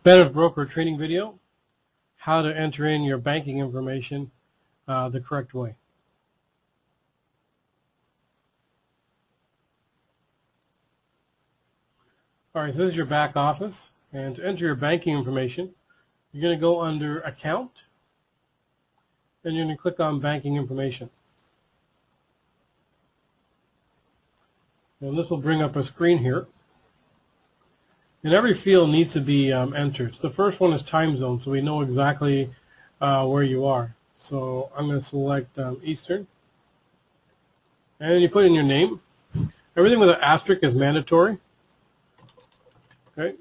Spanish broker training video, how to enter in your banking information the correct way. All right, so this is your back office, and to enter your banking information, you're going to go under Account, and you're going to click on Banking Information. And this will bring up a screen here. And every field needs to be entered. So the first one is time zone, so we know exactly where you are. So I'm going to select Eastern. And you put in your name. Everything with an asterisk is mandatory. Okay.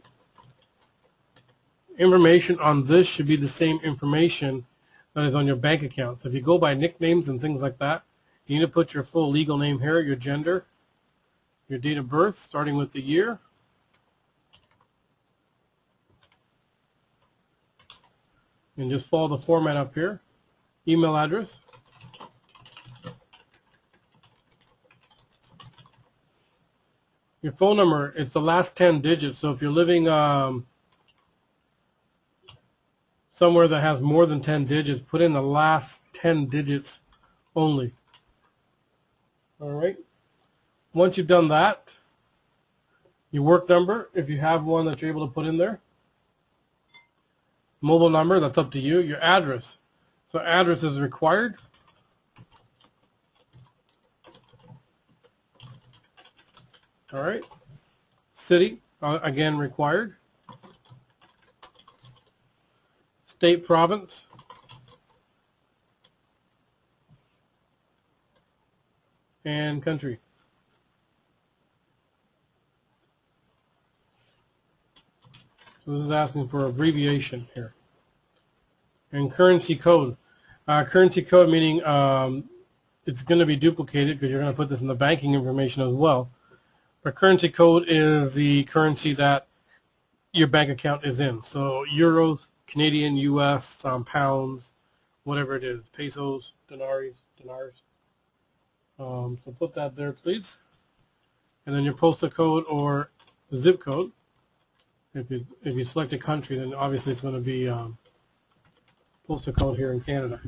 Information on this should be the same information that is on your bank account. So if you go by nicknames and things like that, you need to put your full legal name here, your gender, your date of birth, starting with the year, and just follow the format up here. Email address, your phone number, it's the last 10 digits. So if you're living somewhere that has more than 10 digits, put in the last 10 digits only. All right. Once you've done that, your work number, if you have one that you're able to put in there. Mobile number, that's up to you. Your address. So address is required. All right. City, again, required. State, province. And country. So this is asking for abbreviation here. And currency code. Currency code meaning it's going to be duplicated because you're going to put this in the banking information as well. But currency code is the currency that your bank account is in. So euros, Canadian, US, pounds, whatever it is, pesos, dinars. So put that there, please. And then your postal code or zip code. If you select a country, then obviously it's going to be postal code here in Canada.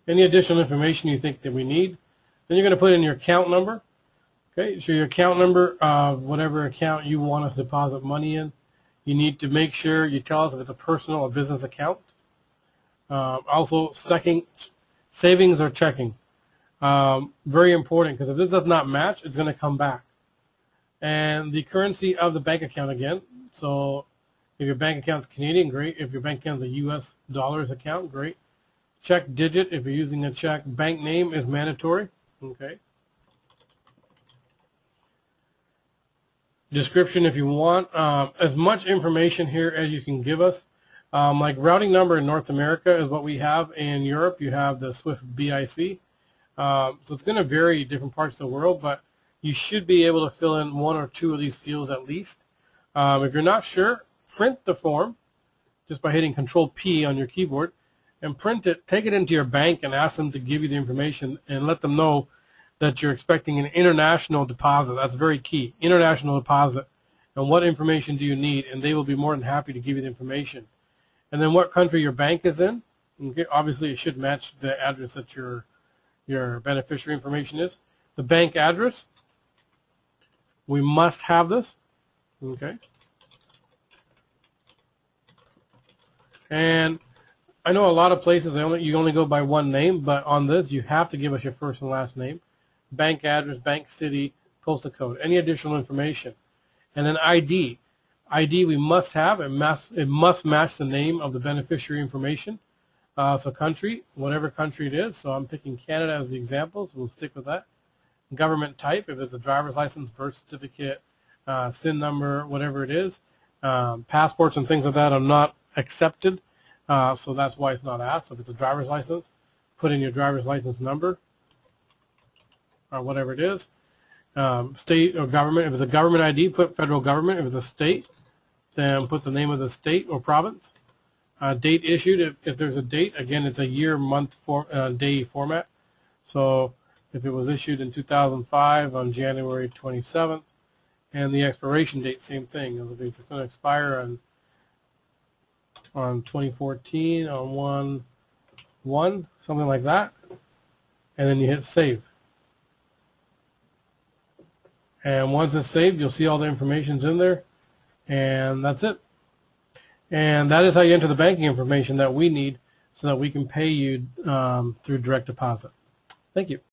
Any additional information you think that we need, then you're going to put in your account number. Okay, so your account number, whatever account you want us to deposit money in, you need to make sure you tell us if it's a personal or business account. Also, savings or checking. Very important, because if this does not match, it's going to come back. And the currency of the bank account again. So if your bank account is Canadian, great. If your bank account is a US dollars account, great. Check digit, if you're using a check. Bank name is mandatory. Okay. Description if you want. As much information here as you can give us. Like routing number in North America is what we have. In Europe, you have the SWIFT BIC. So it's going to vary in different parts of the world, but you should be able to fill in one or two of these fields at least. If you're not sure, print the form just by hitting Control-P on your keyboard and print it, take it into your bank and ask them to give you the information and let them know that you're expecting an international deposit. That's very key, international deposit. And what information do you need? And they will be more than happy to give you the information. And then what country your bank is in. Okay, obviously it should match the address that your beneficiary information is. The bank address. We must have this, okay? And I know a lot of places you only go by one name, but on this you have to give us your first and last name, bank address, bank city, postal code, any additional information. And then ID. ID we must have. It must match the name of the beneficiary information. So country, whatever country it is. So I'm picking Canada as the example, so we'll stick with that. Government type, if it's a driver's license, birth certificate, SIN number, whatever it is. Passports and things like that are not accepted, so that's why it's not asked. So if it's a driver's license, put in your driver's license number or whatever it is. State or government, if it's a government ID, put federal government. If it's a state, then put the name of the state or province. Date issued, if there's a date, again, it's a year, month, day format. So if it was issued in 2005 on January 27th, And the expiration date, same thing. It's going to expire on 2014 on 1/1, something like that. And then you hit save. And once it's saved, you'll see all the information's in there, and that's it. And that is how you enter the banking information that we need so that we can pay you through direct deposit. Thank you.